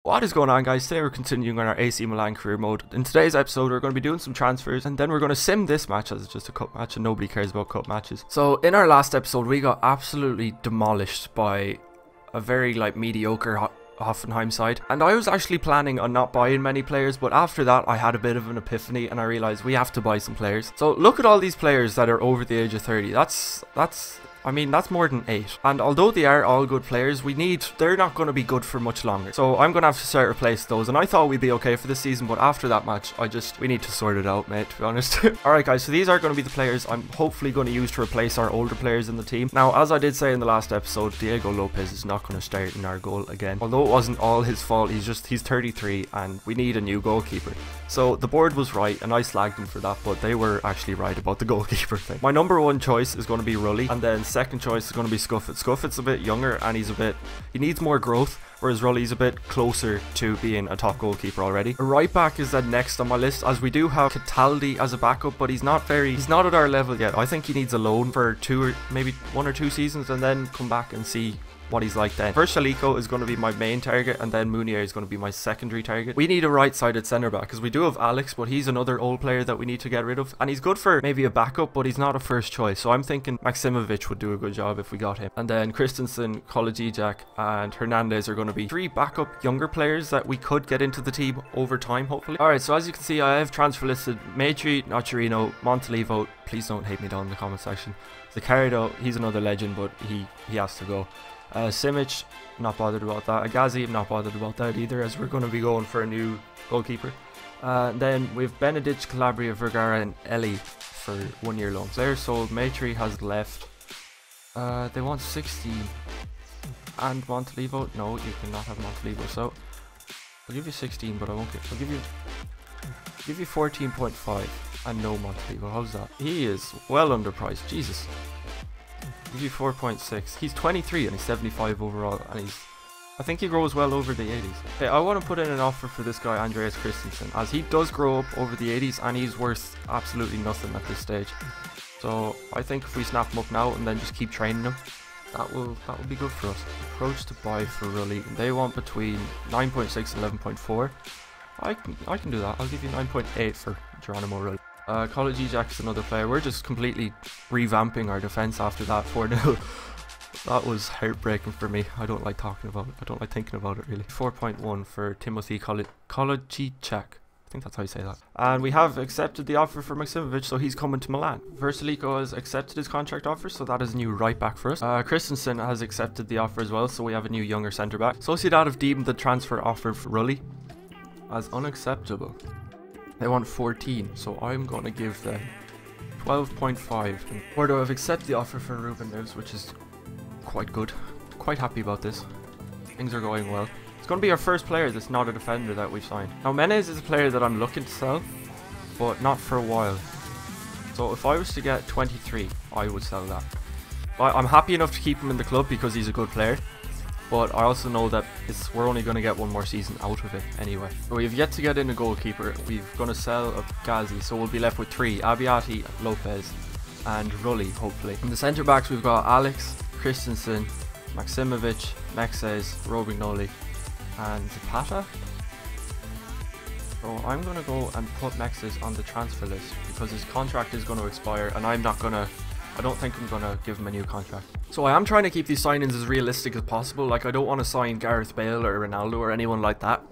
What is going on, guys? Today we're continuing on our AC Milan career mode. In today's episode we're going to be doing some transfers, and then we're going to sim this match as it's just a cup match and nobody cares about cup matches. So in our last episode we got absolutely demolished by a very mediocre Hoffenheim side, and I was actually planning on not buying many players, but after that I had a bit of an epiphany and I realized we have to buy some players. So look at all these players that are over the age of 30. That's more than 8. And although they are all good players, they're not going to be good for much longer. So I'm going to have to start replace those. And I thought we'd be okay for this season, but after that match, we need to sort it out, mate, to be honest. Alright, guys, so these are going to be the players I'm hopefully going to use to replace our older players in the team. Now, as I did say in the last episode, Diego Lopez is not going to start in our goal again. Although it wasn't all his fault, he's 33 and we need a new goalkeeper. So the board was right and I slagged them for that, but they were actually right about the goalkeeper thing. My number one choice is going to be Rulli, and then second choice is going to be Scuffet. Scuffet's a bit younger and he needs more growth, whereas Rulli's a bit closer to being a top goalkeeper already. A right back is then next on my list, as we do have Cataldi as a backup, but he's not at our level yet. I think he needs a loan for maybe 1 or 2 seasons and then come back and see what he's like then. First, Shaliko is going to be my main target, and then Munier is going to be my secondary target. We need a right-sided centre back because we do have Alex, but he's another old player that we need to get rid of, and he's good for maybe a backup, but he's not a first choice. So I'm thinking Maximovic would do a good job if we got him. And then Christensen, Kolajijak and Hernandez are going to be 3 backup younger players that we could get into the team over time, hopefully. Alright, so as you can see, I have transfer listed Maitri, Nocerino, Montalivo. Please don't hate me down in the comment section. Zaccardo, he's another legend, but he has to go. Simic, not bothered about that. Agazi, not bothered about that either, as we're going to be going for a new goalkeeper. Then we have Benedict, Calabria, Vergara and Eli for 1 year loan. Player sold. Maitri has left. They want 16. And Montalivo. No, you cannot have Montalivo, so I'll give you 16, but I won't I'll give you 14.5 and no Montalivo. How's that? He is well underpriced. Jesus. Give you 4.6. He's 23 and he's 75 overall, and I think he grows well over the 80s. Okay, I want to put in an offer for this guy Andreas Christensen, as he does grow up over the 80s and he's worth absolutely nothing at this stage. So I think if we snap him up now and then just keep training him, that will be good for us. Approach to buy for Rulli. They want between 9.6 and 11.4. I can do that. I'll give you 9.8 for Geronimo Rulli. Kolajijak is another player. We're just completely revamping our defense after that 4-0. That was heartbreaking for me. I don't like talking about it. I don't like thinking about it, really. 4.1 for Timothy Kolajijak. I think that's how you say that. And we have accepted the offer for Maximovic, so he's coming to Milan. Versalico has accepted his contract offer, so that is a new right back for us. Christensen has accepted the offer as well, so we have a new younger centre back. Sociedad have deemed the transfer offer for Rulli as unacceptable. They want 14, so I'm going to give them 12.5. Porto have accepted the offer for Ruben Neves, which is quite good. Quite happy about this. Things are going well. It's going to be our first player that's not a defender that we've signed. Now, Menez is a player that I'm looking to sell, but not for a while. So if I was to get 23, I would sell that. But I'm happy enough to keep him in the club because he's a good player. But I also know that we're only going to get 1 more season out of it anyway. So we've yet to get in a goalkeeper. We're going to sell a Gazi, so we'll be left with 3. Abbiati, Lopez and Rulli, hopefully. In the centre backs we've got Alex, Christensen, Maximovic, Mexes, Robignoli and Zapata. So I'm going to go and put Mexes on the transfer list because his contract is going to expire, and I don't think I'm going to give him a new contract. So I am trying to keep these signings as realistic as possible. Like, I don't want to sign Gareth Bale or Ronaldo or anyone like that.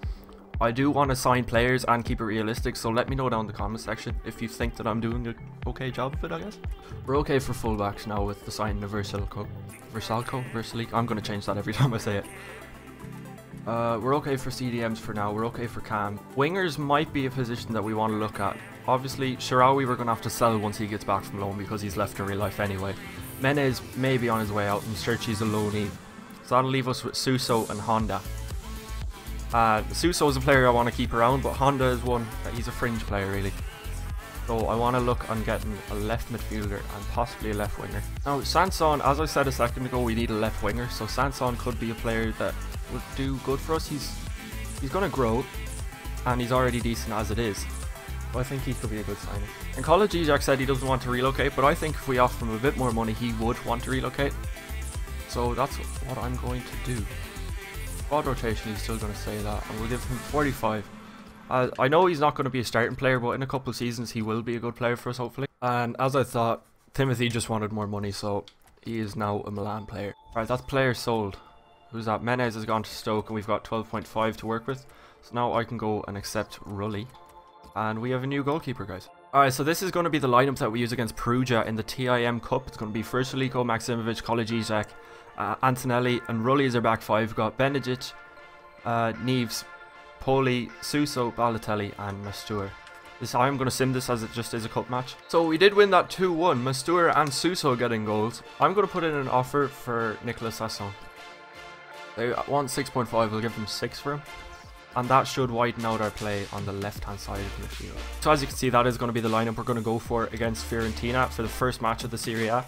I do want to sign players and keep it realistic, so let me know down in the comment section if you think that I'm doing an okay job of it, I guess. We're okay for fullbacks now with the signing of Versalico. I'm going to change that every time I say it. We're okay for CDMs for now. We're okay for Cam. Wingers might be a position that we want to look at. Obviously, Sharawi we're going to have to sell once he gets back from loan because he's left in real life anyway. Menez may be on his way out, and Sturchy's a loanee. So that'll leave us with Suso and Honda. Suso is a player I want to keep around, but Honda is one that he's a fringe player, really. So I want to look on getting a left midfielder and possibly a left winger. Now, Sanson, as I said a second ago, we need a left winger. So Sanson could be a player that would do good for us. He's going to grow, and he's already decent as it is. So I think he could be a good signing. And Kolajijak said he doesn't want to relocate, but I think if we offer him a bit more money, he would want to relocate. So that's what I'm going to do. Squad rotation, he's still going to say that, and we'll give him 45. I know he's not going to be a starting player, but in a couple of seasons he will be a good player for us, hopefully. And as I thought, Timothy just wanted more money, so he is now a Milan player. Alright, that's player sold. Who's that? Menez has gone to Stoke, and we've got 12.5 to work with. So now I can go and accept Rulli. And we have a new goalkeeper, guys. Alright, so this is going to be the lineup that we use against Perugia in the TIM Cup. It's going to be Fršlico, Maksimovic, Kolodziejczak, Antonelli, and Rulli is our back five. We've got Benedict, Neves, Poli, Suso, Balotelli, and Mastur. I'm going to sim this as it just is a cup match. So we did win that 2-1. Mastur and Suso getting goals. I'm going to put in an offer for Nicolas Sasson. They want 6.5. We'll give them 6 for him. And that should widen out our play on the left-hand side of the field. So as you can see, that is going to be the lineup we're going to go for against Fiorentina for the first match of the Serie A.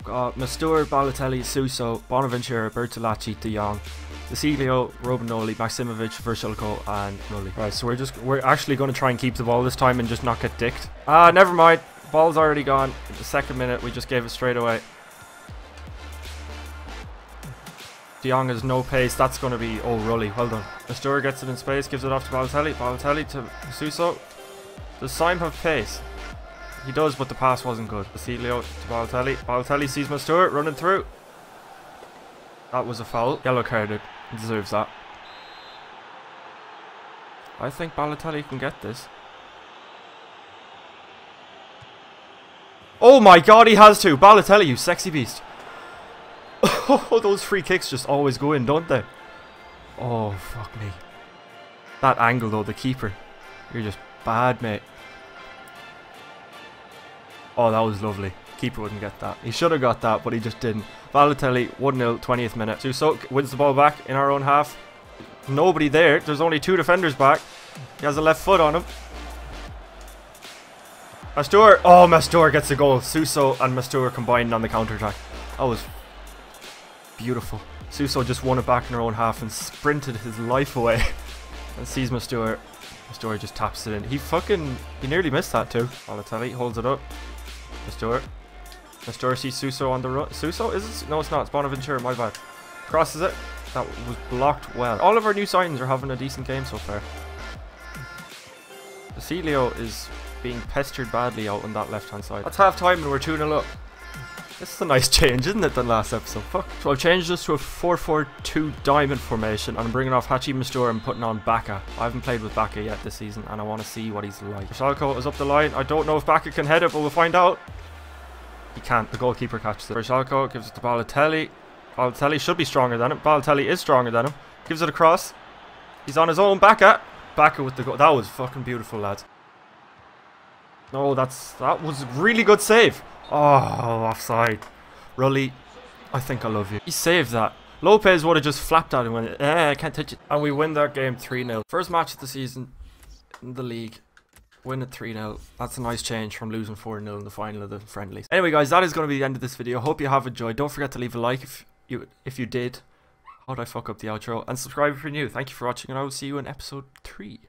Got Mastur, Balotelli, Suso, Bonaventura, Bertolacci, De Jong, Cecilio, Romagnoli, Maksimovic, Fršlico, and Rulli. Right, so we're actually going to try and keep the ball this time and just not get dicked. Never mind. Ball's already gone. In the second minute, we just gave it straight away. De Jong has no pace. That's going to be... Oh, Rulli. Well done. Mastur gets it in space, gives it off to Balotelli. Balotelli to Suso. Does Syme have pace? He does, but the pass wasn't good. Cecilio to Balotelli. Balotelli sees Mastur running through. That was a foul. Yellow carded. He deserves that. I think Balotelli can get this. Oh my god, he has to. Balotelli, you sexy beast. Oh, those free kicks just always go in, don't they? Oh, fuck me. That angle though, the keeper. You're just bad, mate. Oh, that was lovely. Keeper wouldn't get that. He should have got that, but he just didn't. Balotelli, 1-0, 20th minute. Suso wins the ball back in our own half. Nobody there. There's only 2 defenders back. He has a left foot on him. Mastur. Oh, Mastur gets a goal. Suso and Mastur combined on the counter-attack. That was beautiful. Suso just won it back in our own half and sprinted his life away. And sees Mastur. Mastur just taps it in. He nearly missed that too. Balotelli holds it up. Mastur sees Suso on the run. Suso? Is it? No, it's not. It's Bonaventura. My bad. Crosses it. That was blocked well. All of our new signings are having a decent game so far. Cecilio is being pestered badly out on that left-hand side. That's half time and we're 2-0 up. This is a nice change, isn't it, than last episode? Fuck. So I've changed this to a 4-4-2 diamond formation, and I'm bringing off Hachi Mastur and putting on Baka. I haven't played with Baka yet this season, and I want to see what he's like. Fršlico is up the line. I don't know if Baka can head it, but we'll find out. He can't. The goalkeeper catches it. Fršlico gives it to Balotelli. Balotelli should be stronger than him. Balotelli is stronger than him. Gives it across. He's on his own. Baka with the goal. That was fucking beautiful, lads. No, that was a really good save. Oh, offside. Rulli, I think I love you. He saved that. Lopez would have just flapped at him and went, I can't touch it. And we win that game 3-0. First match of the season in the league. Win it 3-0. That's a nice change from losing 4-0 in the final of the friendlies. Anyway, guys, that is going to be the end of this video. Hope you have enjoyed. Don't forget to leave a like if you did. How'd I fuck up the outro? And subscribe if you're new. Thank you for watching, and I will see you in episode 3.